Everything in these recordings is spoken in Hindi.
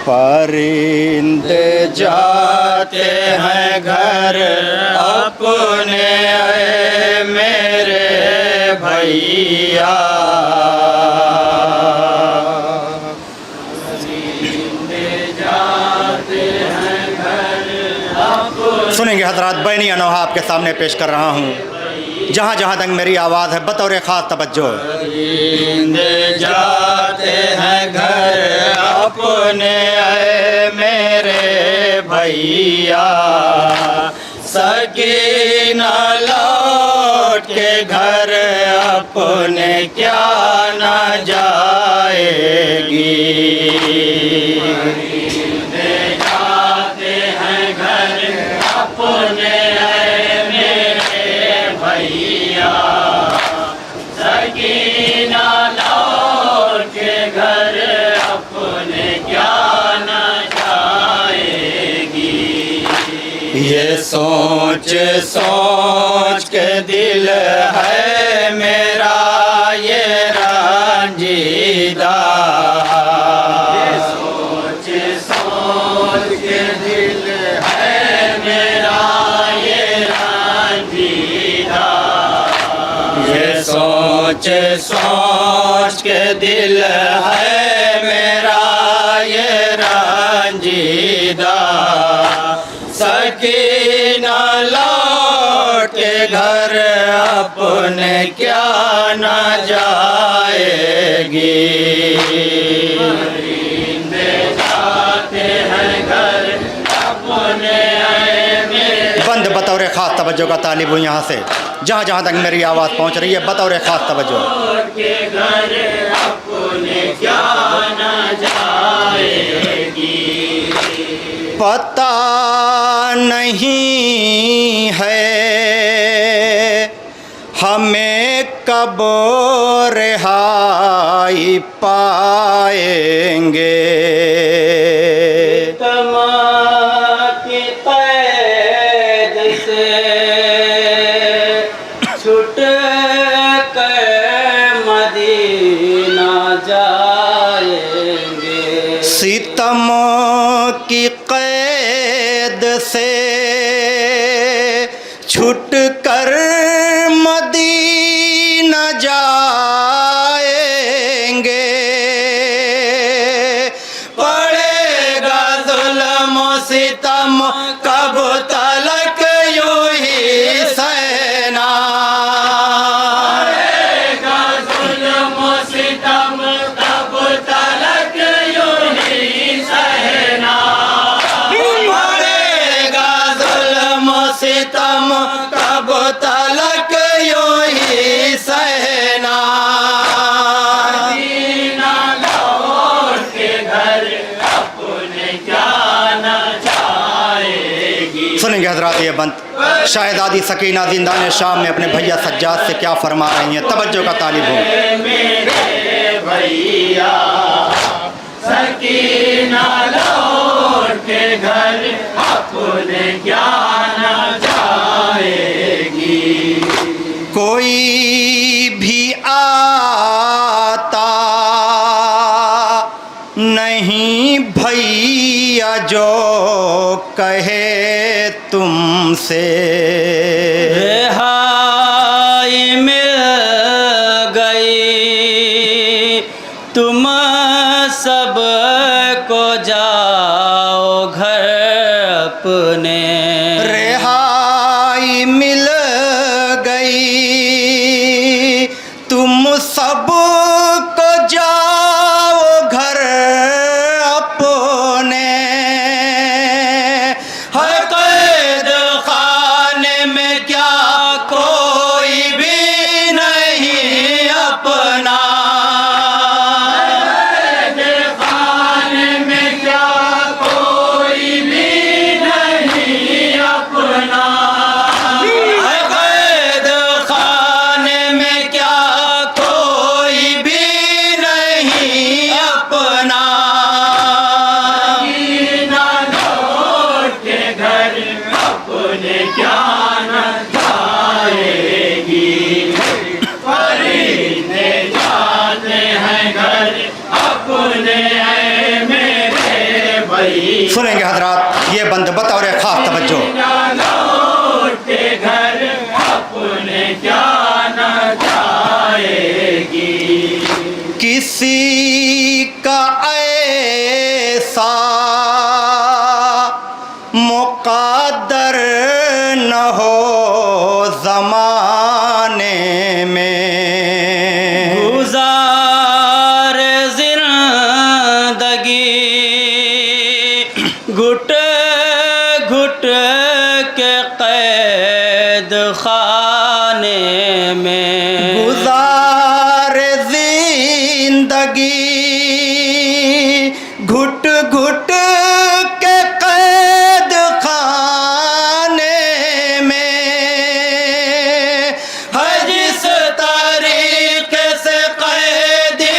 परिंदे जाते हैं घर अपने मेरे भैया। सुनेंगे हजरात, बैनी अनोहा आपके सामने पेश कर रहा हूँ। जहाँ जहाँ तक मेरी आवाज़ है बतौर ख़ास तवज्जो। जाते हैं घर अपने मेरे भैया, सकीना लौट के घर अपने क्या न जाएगी। जाते हैं घर अपने मेरे भैया, सकीना लौट के घर अपने क्या न जाएगी। ये सोच सोच के दिल है मेरा ये रंजीदा। ये सोच सोच के दिल है मेरा ये रंजीदा। ये सोच सोच के दिल है मेरा ये रंजीदा। सकीना लौट के घर अपने क्या न जाएगी। परिंदे जाते हैं घर अपने बंद बतौर ख़ास तवज्जो का तालिब हूँ यहाँ से। जहाँ जहाँ तक मेरी आवाज़ पहुँच रही है बतौर ख़ास तवज्जो। के घर अपने क्या न जाएगी। पता नहीं है हमें कब रिहाई पाएंगे। की कैद से छूट कर मदीना जाएंगे। सितम की कैद से छूट कर मदीना जाएंगे। पड़ेगा जुल्म सितम कब तलक यूं ही सहना। पड़ेगा जुल्म सितम कब तलक यूं ही सहना। पड़ेगा जुल्म सितम कब तलक यूं ही सहना। मदीना लौट के घर अपने क्या न जाएगी। सुनेंगे हजरात ये बंद शाहज़ादी सकीना ज़िंदान शाम में अपने भैया सज्जाद से क्या फरमा रही हैं। तवज्जो का तालिब हो। मेरे भैया सकीना लौट के घर अपने क्या न जाएगी। कोई भी आता नहीं भैया जो कहे तुमसे। रिहाई मिल गई तुम सब को जाओ घर अपने। रिहाई मिल गई तुम सब को जाओ घर अपने। है कैद खाने में क्या सुनेंगे हजरात ये बंद बतौर खास तवज्जो। लौट के घर अपने क्या न जाएगी। किसी का ऐसा मुक़द्दर न हो ज़माने में, गुजार जिंदगी घुट घुट के कैद खाने में, गुजार जिंदगी घुट घुट के कैद खाने में है। जिस तरीके से कैदी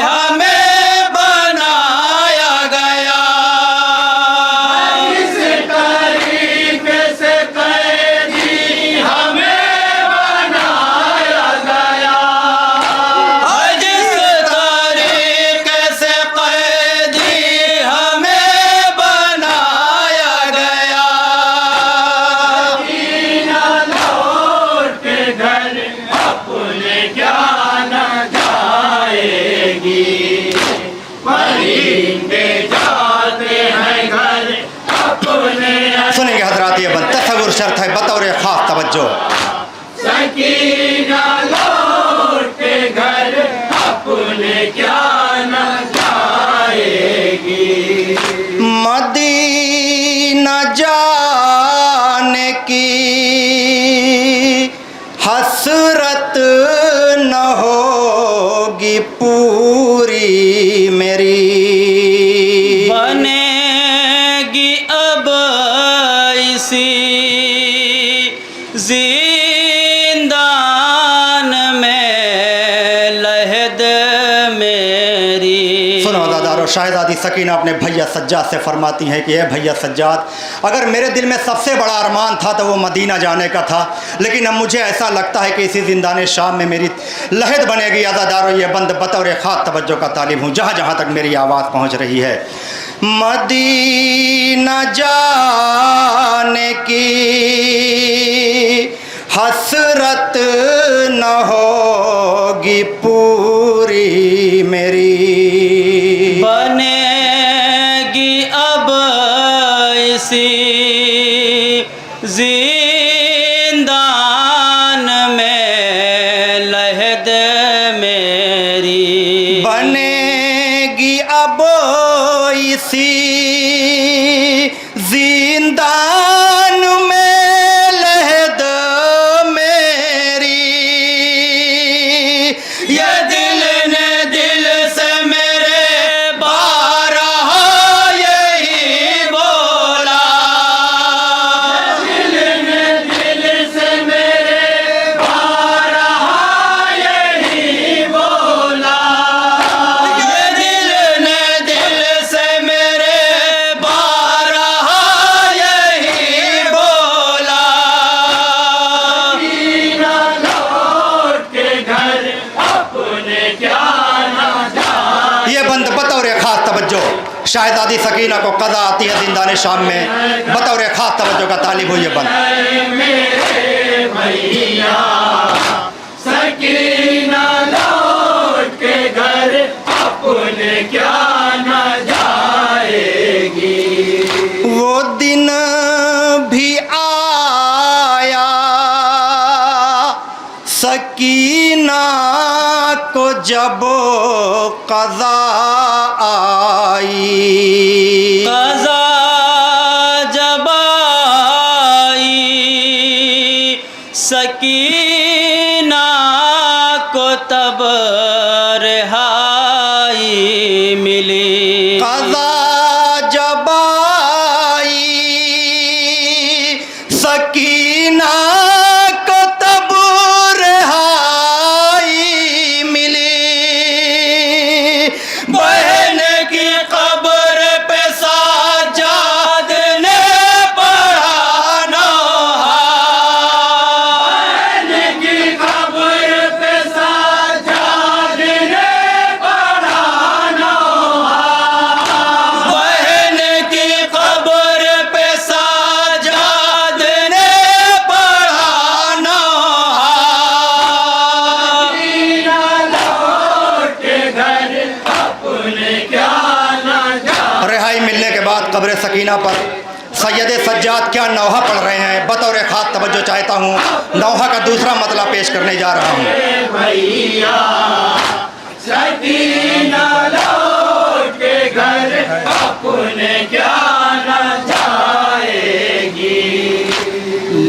हमें बनाया गया, इस तरीके से कैदी हमें बनाया गया। जिस तरीके से कैदी हमें बनाया गया, मदीना लौट के घर अपने क्या न जाएगी। परिंदे जाते हैं घर अपने। सुनेंगे हजरात ये बंद तसव्वुर शर्त है बतौर खास तवज्जो। सकीना लौट के घर अपने क्या न जाएगी। मदीना जाने की हसरत न होगी पूरी मेरी, बनेगी अब इसी जिंदान में लहद मेरी। सुनो अज़ादारो, शाहज़ादी सकीना अपने भैया सज्जाद से फरमाती हैं कि ये भैया सज्जाद, अगर मेरे दिल में सबसे बड़ा अरमान था तो वो मदीना जाने का था, लेकिन अब मुझे ऐसा लगता है कि इसी ज़िंदाने शाम में मेरी लहद बनेगी। अज़ादारो ये बंद बतौर ख़ास तवज्जो का तालिब हूँ जहाँ जहाँ तक मेरी आवाज़ पहुँच रही है। मदीना जाने की हसरत न होगी पूरी मेरी, बनेगी अब इसी जिंदान में लहद मेरी, बनेगी अब इसी जिंदान में लहद मेरी। ये दिल ने दिल से मेरे बारहा यही बोला, दिल ने दिल से मेरे बारहा यही बोला। ये दिल ने दिल से मेरे बारहा यही बोला। मदीना लौट के घर अपने क्या न जाए। ये बंद बतौर खास तवज्जो शाहज़ादी सकीना को कज़ा आती है ज़िंदाने शाम में, बतौर खास तवज्जो का तालिब हो ये बंद। मेरे भैया सकीना लौट के घर अपने क्या न जाएगी। वो दिन भी आया सकीना को जब कज़ा आई, कज़ा जब आई सकीना को तब रिहाई मिली। कज़ा जब आई सकीना को तब रिहाई मिली। बहन की कब्र पे साजाद ने पढ़ा नौहा, बहन की कब्र पे साजाद ने पढ़ा नौहा। बहन रिहाई मिलने के बाद कब्र सकीना पर सैयद सज्जाद क्या नौहा पढ़ रहे हैं, बतौर खास तवज्जो चाहता हूँ। नौहा का दूसरा मतलब पेश करने जा रहा हूँ। भैया सकीना लौट के घर अपने क्या न जाएगी।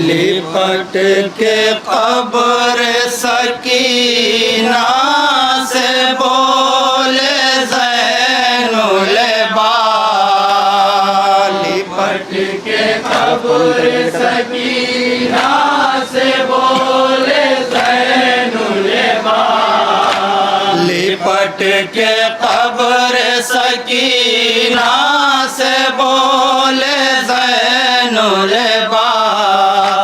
लिपट के कब्र सकीना से बोले ज़ैनुल बाल। लिपट के कब्र सकीना से बोले ज़ैनुल बाल। लिपट के कब्र सकीना से बोले ज़ैनुल बाल।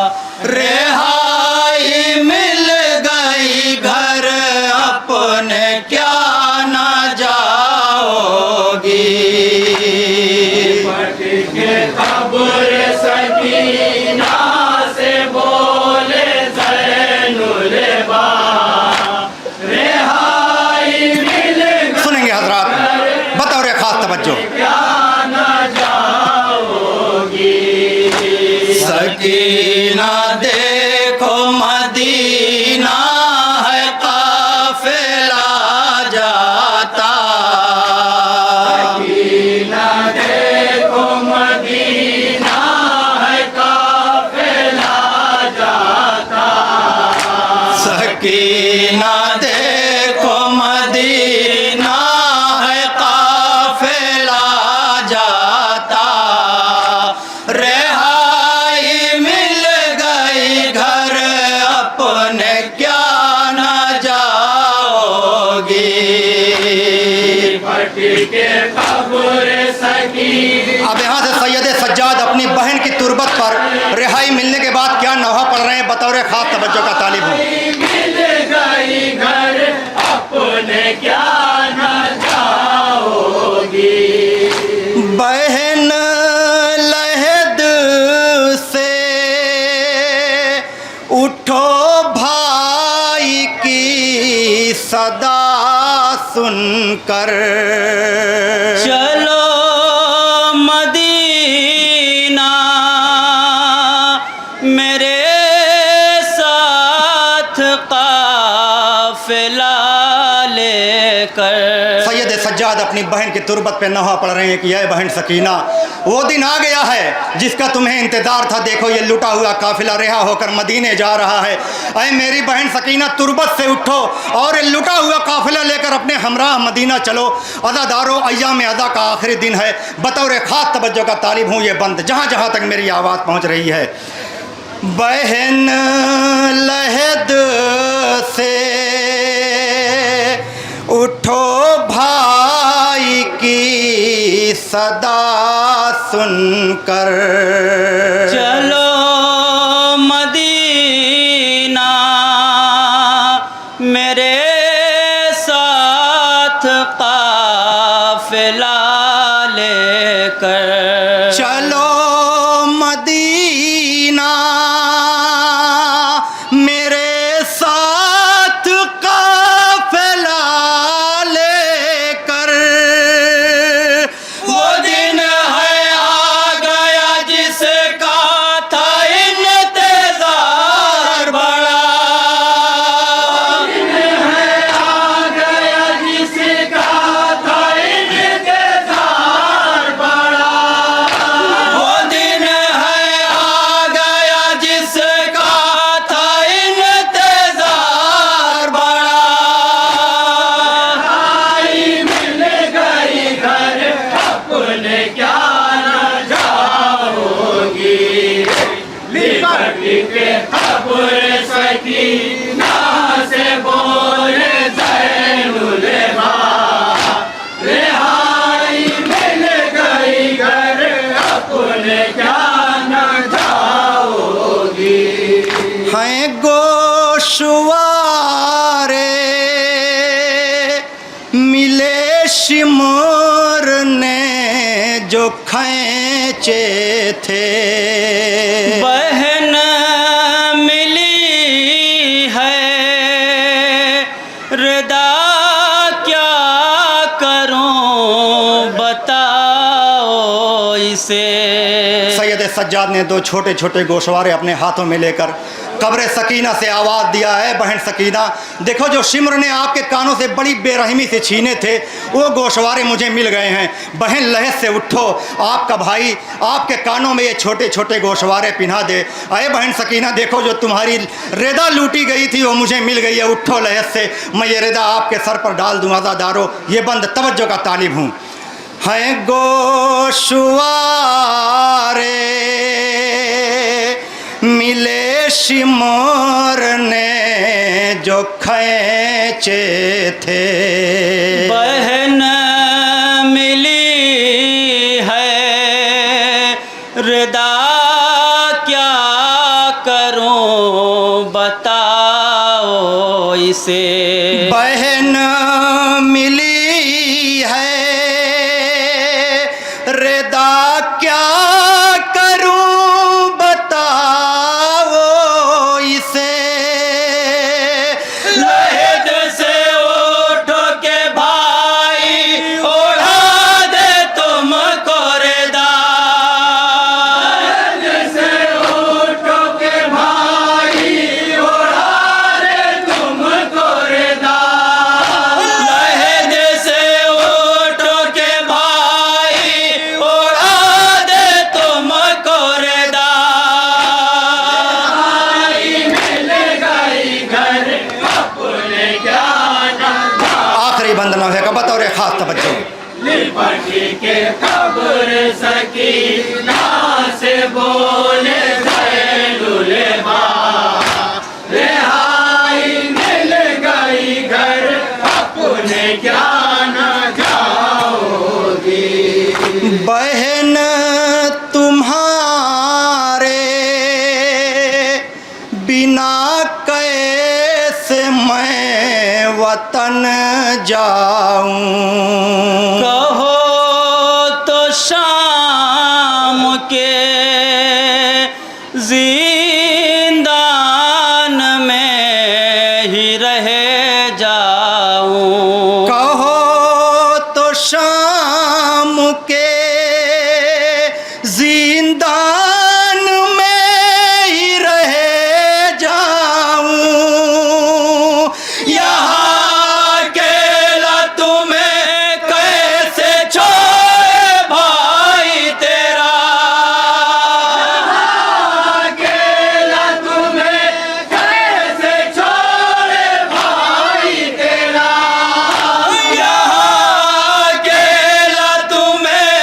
रिहाई मिल गई घर अपने क्या न जाओगी। लिपट के कब्र सकीना से बोले ज़ैनुल बाल। रिहाई मिल सुनेंगे हजरात बतौर खास तवज्जो। क्या न जाओगी। सकीना देखो मदीना है काफिला जाता। सकीना देखो मदीना है काफिला जाता। सकीना देखो मदीना है काफिला जाता। रिहाई मिल गई घर अपने क्या न जाओगी। लिपट के कब्र सकीना अब यहाँ से सैयद सज्जाद अपनी बहन की तुरबत पर रिहाई मिलने के बाद क्या नौहा पढ़ रहे हैं, बतौर खास तवज्जो का तालिब हूँ। मिल गई घर अपने क्या न जाओगी। बहन लहद से उठो भाई की सदा सुनकर। चलो मदीना मेरे साथ काफिला लेकर। सैयद सज्जाद अपनी बहन की तुरबत पे नौहा पढ़ रहे हैं कि यह बहन सकीना वो दिन आ गया है जिसका तुम्हें इंतज़ार था। देखो ये लुटा हुआ काफिला रिहा होकर मदीने जा रहा है। अय मेरी बहन सकीना तुरबत से उठो और ये लुटा हुआ काफिला लेकर अपने हमराह मदीना चलो। अज़ादारों अय्याम अज़ा का आखिरी दिन है, बतौर ख़ास तवज्जो का तालिब हूँ ये बंद जहाँ जहाँ तक मेरी आवाज़ पहुँच रही है। बहन लहद से उठो भाई की सदा सुनकर। चलो मदीना मेरे साथ काफिला लेकर। चलो मदीना मेरे साथ काफिला लेकर। वो दिन है आ गया जिसका था इंतजार बड़ा। आ गया जिसका था इंतजार बड़ा। वो दिन है आ गया जिसका था इंतजार बड़ा। आई मिल गई घर अपने क्या न जाओगी। लिपट के कब्र सकीना से बोले ज़ैनुल बाल। रिहाई मिल गई घर अपने क्या न जाओगी। हैं गोशवारे मिले शिमोर ने जो खैचे थे। बहन मिली है रदा क्या करूं बताओगी। इसे। सैयद सज्जाद ने दो छोटे छोटे गोशवारे अपने हाथों में लेकर कब्र सकीना से आवाज़ दिया है, बहन सकीना देखो जो शिमर ने आपके कानों से बड़ी बेरहमी से छीने थे वो गोशवारे मुझे मिल गए हैं। बहन लहज से उठो, आपका भाई आपके कानों में ये छोटे छोटे गोशवारे पिन्हा दे। अरे बहन सकीना देखो जो तुम्हारी रेदा लूटी गई थी वो मुझे मिल गई है, उठो लहज से, मैं ये रेदा आपके सर पर डाल दूँ। आज़ादारो ये बंद तवज्जो का तालिब हूँ। हैं गोशवारे मिले शिमर ने जो खींचे थे, बहन मिली है रिदा क्या करूं बताओ इसे। बहन मिली है रेदा क्या करूं बताओ इसे। लहद से उठो के भाई ओढ़ा दे तुमको रिदा। लहद से उठो के भाई ओढ़ा दे तुमको रिदा। लहद से उठो के भाई ओढ़ा दे तुमको रिदा। आखिरी बंद नौहे का बतौर खास तवज्जो। लिपटी के कब्र सकीना से बोले ज़ैनुल बा, रिहाई मिल गई घर अपने क्या न जाओगी। बहन तुम्हारे बिना कैसे मैं वतन जाऊं। कहो तो शाम के जिंदान में ही रह जाऊं। कहो तो शाम के जिंदान में ही रह जाऊं। यहाँ अकेला तुम्हें कैसे छोड़े भाई तेरा। अकेला तुम्हें कैसे छोड़े भाई तेरा। यहाँ अकेला तुम्हें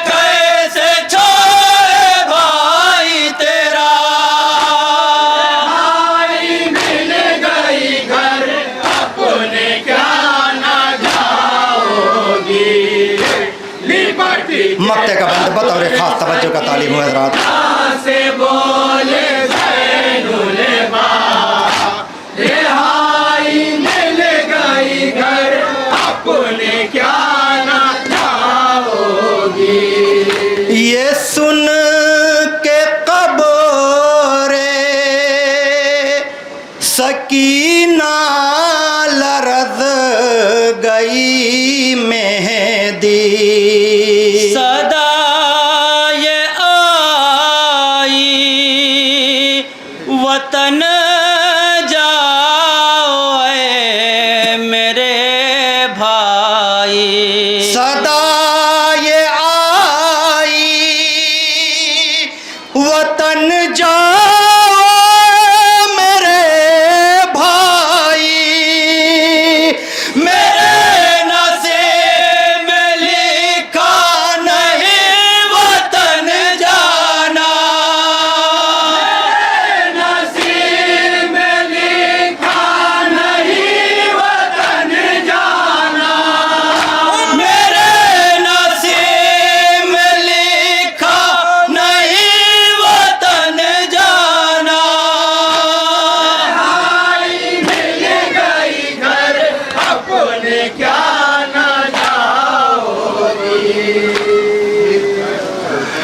कैसे छोड़े भाई तेरा। भाई मिल गई घर अपने क्या न जाओगी। लिपटी मक्ते का बंद बतौर खास तवज्जो का तालीम हुआ हज़रात। से बोले ज़ैनुल बा, रिहाई मिल गई घर अपने क्या न जाओगी। ये सुन